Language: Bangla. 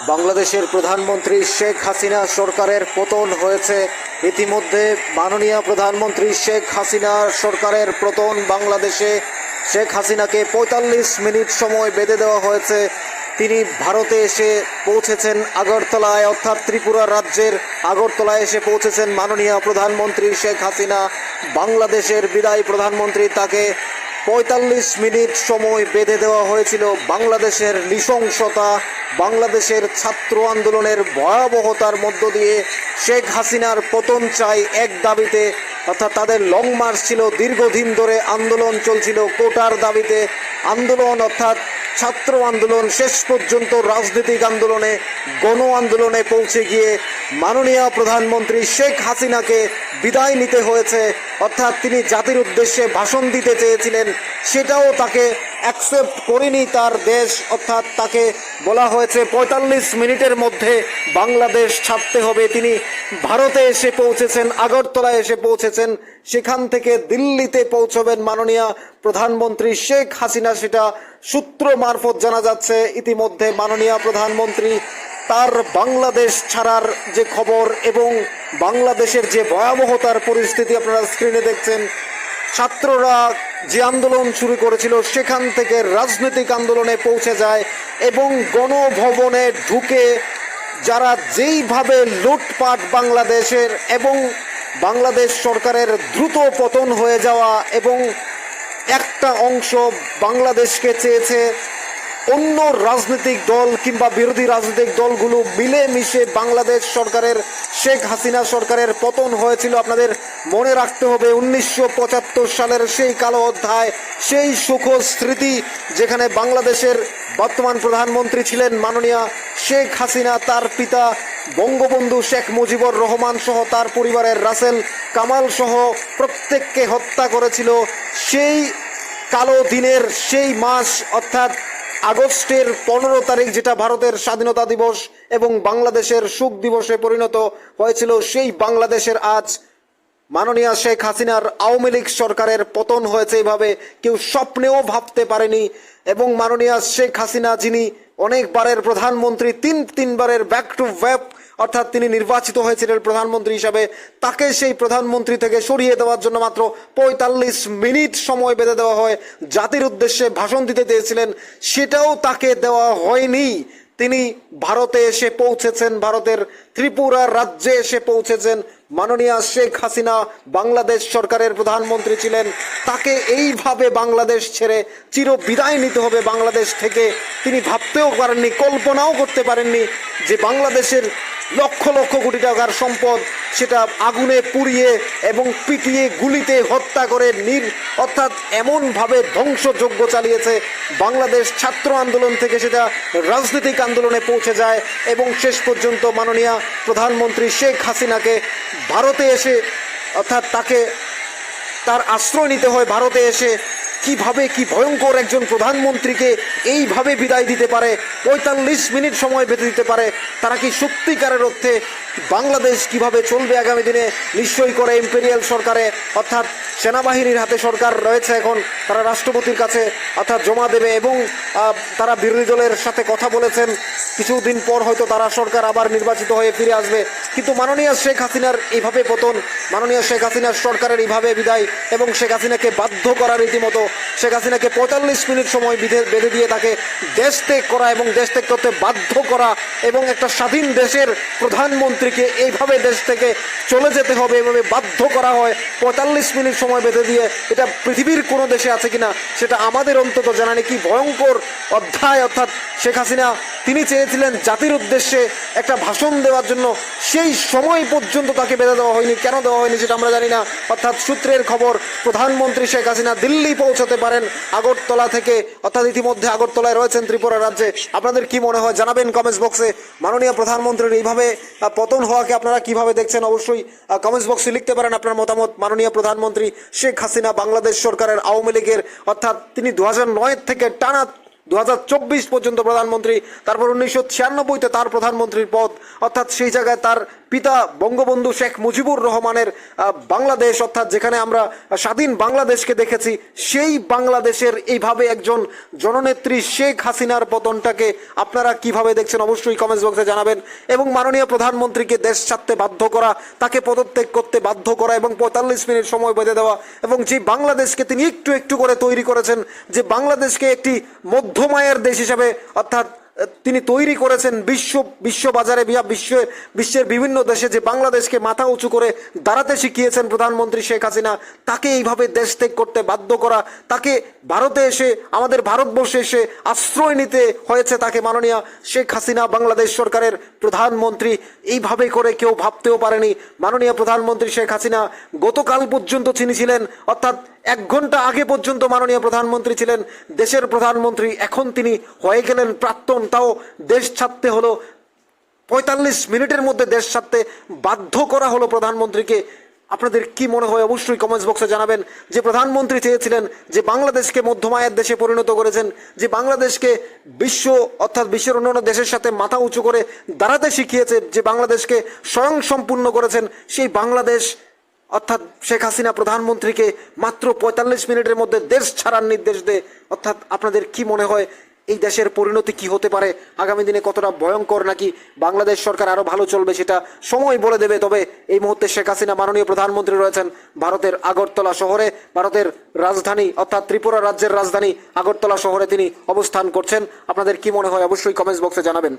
বাংলাদেশের প্রধানমন্ত্রী শেখ হাসিনা সরকারের পতন হয়েছে। ইতিমধ্যে মাননীয় প্রধানমন্ত্রী শেখ হাসিনা সরকারের পতন বাংলাদেশে। শেখ হাসিনাকে ৪৫ মিনিট সময় বেঁধে দেওয়া হয়েছে। তিনি ভারতে এসে পৌঁছেছেন আগরতলায়, অর্থাৎ ত্রিপুরা রাজ্যের আগরতলায় এসে পৌঁছেছেন মাননীয় প্রধানমন্ত্রী শেখ হাসিনা। বাংলাদেশের বিদায়ী প্রধানমন্ত্রী, তাকে ৪৫ মিনিট সময় বেঁধে দেওয়া হয়েছিল। বাংলাদেশের নৃশংসতা, বাংলাদেশের ছাত্র আন্দোলনের ভয়াবহতার মধ্য দিয়ে শেখ হাসিনার পতন চাই এক দাবিতে, অর্থাৎ তাদের লং মার্চ ছিল, দীর্ঘদিন ধরে আন্দোলন চলছিল কোটার দাবিতে। আন্দোলন অর্থাৎ ছাত্র আন্দোলন শেষ পর্যন্ত রাজনৈতিক আন্দোলনে, গণ আন্দোলনে পৌঁছে গিয়ে মাননীয় প্রধানমন্ত্রী শেখ হাসিনাকে বিদায় নিতে হয়েছে। অর্থাৎ তিনি জাতির উদ্দেশ্যে ভাষণ দিতে চেয়েছিলেন, সেটাও তাকে অ্যাকসেপ্ট করেনি তার দেশ। অর্থাৎ তাকে বলা হয়েছে ৪৫ মিনিটের মধ্যে বাংলাদেশ ছাড়তে হবে। তিনি ভারতে এসে পৌঁছেছেন, আগরতলায় এসে পৌঁছেছেন, সেখান থেকে দিল্লিতে পৌঁছবেন মাননীয় প্রধানমন্ত্রী শেখ হাসিনা, সেটা সূত্র মারফত জানা যাচ্ছে। ইতিমধ্যে মাননীয় প্রধানমন্ত্রী তার বাংলাদেশ ছাড়ার যে খবর এবং বাংলাদেশের যে ভয়াবহতার পরিস্থিতি আপনারা স্ক্রিনে দেখছেন, ছাত্ররা যে আন্দোলন শুরু করেছিল সেখান থেকে রাজনৈতিক আন্দোলনে পৌঁছে যায় এবং গণভবনে ঢুকে যারা যেইভাবে লুটপাট বাংলাদেশের এবং বাংলাদেশ সরকারের দ্রুত পতন হয়ে যাওয়া, এবং একটা অংশ বাংলাদেশকে চেয়েছে অন্য রাজনৈতিক দল কিংবা বিরোধী রাজনৈতিক দলগুলো মিলেমিশে বাংলাদেশ সরকারের, শেখ হাসিনা সরকারের পতন হয়েছিল। আপনাদের মনে রাখতে হবে ১৯৭৫ সালের সেই কালো অধ্যায়, সেই সুখ স্মৃতি, যেখানে বাংলাদেশের বর্তমান প্রধানমন্ত্রী ছিলেন মাননীয় শেখ হাসিনা। তার পিতা বঙ্গবন্ধু শেখ মুজিবুর রহমান সহ তার পরিবারের রাসেল কামাল সহ প্রত্যেককে হত্যা করেছিল। সেই কালো দিনের সেই মাস, অর্থাৎ আগস্টের ১৫ তারিখ, যেটা ভারতের স্বাধীনতা দিবস এবং বাংলাদেশের সুখ দিবসে পরিণত হয়েছিল, সেই বাংলাদেশের আজ মাননীয় শেখ হাসিনার আওয়ামী লীগ সরকারের পতন হয়েছে এভাবে কেউ স্বপ্নেও ভাবতে পারেনি। এবং মাননীয় শেখ হাসিনা, যিনি অনেকবারের প্রধানমন্ত্রী, তিনবারের ব্যাক টু ব্যাক, অর্থাৎ তিনি নির্বাচিত হয়েছিলেন প্রধানমন্ত্রী হিসাবে, তাকে সেই প্রধানমন্ত্রী থেকে সরিয়ে দেওয়ার জন্য মাত্র ৪৫ মিনিট সময় বেঁধে দেওয়া হয়। জাতির উদ্দেশ্যে ভাষণ দিতে চেয়েছিলেন, সেটাও তাকে দেওয়া হয়নি। তিনি ভারতে এসে পৌঁছেছেন, ভারতের ত্রিপুরা রাজ্যে এসে পৌঁছেছেন। মাননীয় শেখ হাসিনা বাংলাদেশ সরকারের প্রধানমন্ত্রী ছিলেন, তাকে এইভাবে বাংলাদেশ ছেড়ে চির বিদায় নিতে হবে বাংলাদেশ থেকে। তিনি ভাবতেও পারেননি, কল্পনাও করতে পারেননি যে বাংলাদেশের লক্ষ লক্ষ কোটি টাকার সম্পদ, সেটা আগুনে পুড়িয়ে এবং পিটিয়ে গুলিতে হত্যা করে অর্থাৎ এমনভাবে ধ্বংসযজ্ঞ চালিয়েছে বাংলাদেশ। ছাত্র আন্দোলন থেকে সেটা রাজনৈতিক আন্দোলনে পৌঁছে যায় এবং শেষ পর্যন্ত মাননীয় প্রধানমন্ত্রী শেখ হাসিনাকে ভারতে এসে, অর্থাৎ তাকে তার আশ্রয় নিতে হয় ভারতে এসে। কিভাবে, কি ভয়ঙ্কর একজন প্রধানমন্ত্রীকে এইভাবে বিদায় দিতে পারে, ৪৫ মিনিট সময় বেঁধে দিতে পারে? তারা কি সত্যিকারের অর্থে বাংলাদেশ কিভাবে চলবে আগামী দিনে? নিশ্চয়ই করে ইম্পেরিয়াল সরকারে, অর্থাৎ সেনাবাহিনীর হাতে সরকার রয়েছে এখন, তারা রাষ্ট্রপতির কাছে অর্থাৎ জমা দেবে এবং তারা বিরোধী দলের সাথে কথা বলেছেন, কিছুদিন পর হয়তো তারা সরকার আবার নির্বাচিত হয়ে ফিরে আসবে। কিন্তু মাননীয় শেখ হাসিনার এইভাবে পতন, মাননীয় শেখ হাসিনার সরকারের এইভাবে বিদায় এবং শেখ হাসিনাকে বাধ্য করা, রীতিমতো শেখ হাসিনাকে ৪৫ মিনিট সময় বেঁধে দিয়ে তাকে দেশ ত্যাগ করা এবং দেশ ত্যাগ করতে বাধ্য করা, এবং একটা স্বাধীন দেশের প্রধানমন্ত্রীকে এইভাবে দেশ থেকে চলে যেতে হবে এভাবে বাধ্য করা হয় ৪৫ মিনিট সময় বেঁধে দিয়ে। এটা পৃথিবীর কোনো দেশে আছে কিনা সেটা আমাদের অন্তত জানা নেই। কি ভয়ঙ্কর অধ্যায়! অর্থাৎ শেখ হাসিনা, তিনি চেয়েছিলেন জাতির উদ্দেশ্যে একটা ভাষণ দেওয়ার জন্য, সেই সময় পর্যন্ত তাকে বেঁধে দেওয়া হয়নি। কেন দেওয়া হয়নি সেটা আমরা জানি না। অর্থাৎ সূত্রের খবর, প্রধানমন্ত্রী শেখ হাসিনা দিল্লি পৌঁছতে পারেন আগরতলা থেকে, অর্থাৎ ইতিমধ্যে আগরতলায় রয়েছেন ত্রিপুরা রাজ্যে। আপনাদের কি মনে হয় জানাবেন কমেন্টস বক্সে। মাননীয় প্রধানমন্ত্রীর এইভাবে পতন হওয়াকে আপনারা কিভাবে দেখছেন অবশ্যই কমেন্টস বক্সে লিখতে পারেন আপনার মতামত। মাননীয় প্রধানমন্ত্রী শেখ হাসিনা বাংলাদেশ সরকারের আওয়ামী লীগের, অর্থাৎ তিনি ২০০৯ থেকে টানা 2024 পর্যন্ত প্রধানমন্ত্রী, তারপর 1996-তে তার প্রধানমন্ত্রীর পদ, অর্থাৎ সেই জায়গায় তার পিতা বঙ্গবন্ধু শেখ মুজিবুর রহমানের বাংলাদেশ, অর্থাৎ যেখানে আমরা স্বাধীন বাংলাদেশকে দেখেছি, সেই বাংলাদেশের এইভাবে একজন জননেত্রী শেখ হাসিনার পতনটাকে আপনারা কিভাবে দেখছেন অবশ্যই কমেন্টস বক্সে জানাবেন। এবং মাননীয় প্রধানমন্ত্রীকে দেশ ছাড়তে বাধ্য করা, তাকে পদত্যাগ করতে বাধ্য করা এবং 45 মিনিট সময় বেঁধে দেওয়া, এবং যে বাংলাদেশকে তিনি একটু একটু করে তৈরি করেছেন, যে বাংলাদেশকে একটি মধ্যমায়ের দেশ হিসাবে অর্থাৎ তিনি তৈরি করেছেন বিশ্ব বাজারে, বিশ্বের বিভিন্ন দেশে যে বাংলাদেশকে মাথা উঁচু করে দাঁড়াতে শিখিয়েছেন প্রধানমন্ত্রী শেখ হাসিনা, তাকে এইভাবে দেশ ত্যাগ করতে বাধ্য করা, তাকে ভারতে এসে, আমাদের ভারতবর্ষে এসে আশ্রয় নিতে হয়েছে তাকে। মাননীয় শেখ হাসিনা বাংলাদেশ সরকারের প্রধানমন্ত্রী, এইভাবে করে কেউ ভাবতেও পারেনি। মাননীয় প্রধানমন্ত্রী শেখ হাসিনা গতকাল পর্যন্ত তিনি ছিলেন, অর্থাৎ 1 ঘন্টা আগে পর্যন্ত মাননীয় প্রধানমন্ত্রী ছিলেন দেশের প্রধানমন্ত্রী, এখন তিনি হয়ে গেলেন প্রাক্তন। তাও দেশ ছাড়তে হলো, 45 মিনিটের মধ্যে দেশ ছাড়তে বাধ্য করা হলো প্রধানমন্ত্রীকে। আপনাদের কি মনে হয় অবশ্যই কমেন্টস বক্সে জানাবেন। যে প্রধানমন্ত্রী চেয়েছিলেন, যে বাংলাদেশকে মধ্যমায়ের দেশে পরিণত করেছেন, যে বাংলাদেশকে অর্থাৎ বিশ্বের অন্যান্য দেশের সাথে মাথা উঁচু করে দাঁড়াতে শিখিয়েছে, যে বাংলাদেশকে স্বয়ংসম্পূর্ণ করেছেন, সেই বাংলাদেশ অর্থাৎ শেখ হাসিনা প্রধানমন্ত্রীকে মাত্র 45 মিনিটের মধ্যে দেশ ছাড়ার নির্দেশ দেয়। অর্থাৎ আপনাদের কি মনে হয় এই দেশের পরিণতি কি হতে পারে আগামী দিনে, কতটা ভয়ঙ্কর, নাকি বাংলাদেশ সরকার আরো ভালো চলবে সেটা সময় বলে দেবে। তবে এই মুহূর্তে শেখ হাসিনা মাননীয় প্রধানমন্ত্রী রয়েছেন ভারতের আগরতলা শহরে, ভারতের রাজধানী অর্থাৎ ত্রিপুরা রাজ্যের রাজধানী আগরতলা শহরে তিনি অবস্থান করছেন। আপনাদের কি মনে হয় অবশ্যই কমেন্টস বক্সে জানাবেন।